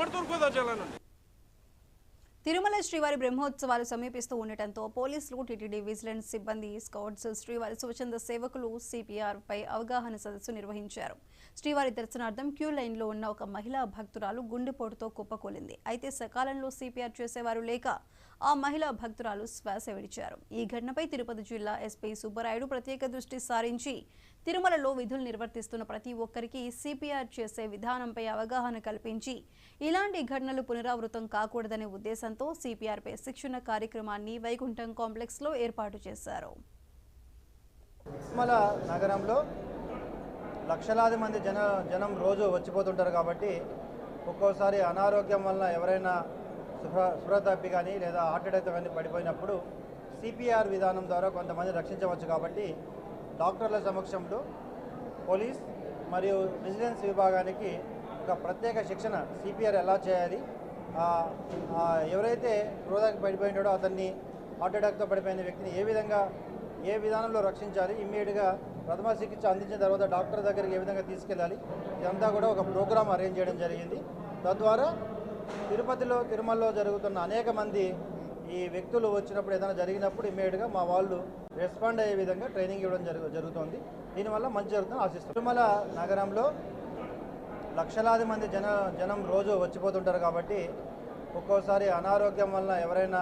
ताबड़तोड़ गोदावरी తిరుమల శ్రీవారి బ్రహ్మోత్సవాలు సమీపిస్తూ ఉండటంతో పోలీసులు, టీటీడీ విజిలెన్స్ సిబ్బంది, స్కౌట్స్, శ్రీవారి స్వచ్ఛంద సేవకులు సిపిఆర్ పై అవగాహన సదస్సు నిర్వహించారు. శ్రీవారి దర్శనార్థం క్యూ లైన్లో ఉన్న ఒక మహిళా భక్తురాలు గుండెపోటుతో కుప్పకూలింది. అయితే సకాలంలో సిపిఆర్ చేసేవారు లేక ఆ మహిళా భక్తురాలు శ్వాస విడిచారు. ఈ ఘటనపై తిరుపతి జిల్లా ఎస్పీ సుబ్బరాయుడు ప్రత్యేక దృష్టి సారించి తిరుమలలో విధులు నిర్వర్తిస్తున్న ప్రతి ఒక్కరికి సిపిఆర్ చేసే విధానంపై అవగాహన కల్పించి ఇలాంటి ఘటనలు పునరావృతం కాకూడదనే ఉద్దేశంతో సిపిఆర్ పై శిక్షణ కార్యక్రమాన్ని వైకుంఠం కాంప్లెక్స్ లో ఏర్పాటు చేశారు. తిరుమల నగరంలో లక్షలాది మంది జనం రోజు వచ్చిపోతుంటారు కాబట్టి ఒక్కోసారి అనారోగ్యం వల్ల ఎవరైనా స్పృహ తప్పి కానీ లేదా హార్ట్ అటాక్ కానీ పడిపోయినప్పుడు సిపిఆర్ విధానం ద్వారా కొంతమంది రక్షించవచ్చు. కాబట్టి డాక్టర్ల సమక్షంలో పోలీస్ మరియు విజిలెన్స్ విభాగానికి ఒక ప్రత్యేక శిక్షణ సిపిఆర్ ఎలా చేయాలి, ఎవరైతే స్పృహకి పడిపోయినాడో అతన్ని హార్ట్ అటాక్తో పడిపోయిన వ్యక్తిని ఏ విధానంలో రక్షించాలి, ఇమ్మీడియట్గా ప్రథమ చికిత్స అందించిన తర్వాత డాక్టర్ దగ్గరికి ఏ విధంగా తీసుకెళ్ళాలి, ఇదంతా కూడా ఒక ప్రోగ్రామ్ అరేంజ్ చేయడం జరిగింది. తద్వారా తిరుమలలో జరుగుతున్న అనేక మంది ఈ వ్యక్తులు వచ్చినప్పుడు ఏదైనా జరిగినప్పుడు ఇమ్మీడియట్గా మా వాళ్ళు రెస్పాండ్ అయ్యే విధంగా ట్రైనింగ్ ఇవ్వడం జరుగుతుంది. దీనివల్ల మంచి జరుగుతుందని ఆశిస్తున్నాం. తిరుమల నగరంలో లక్షలాది మంది జనం రోజు వచ్చిపోతుంటారు కాబట్టి ఒక్కోసారి అనారోగ్యం వల్ల ఎవరైనా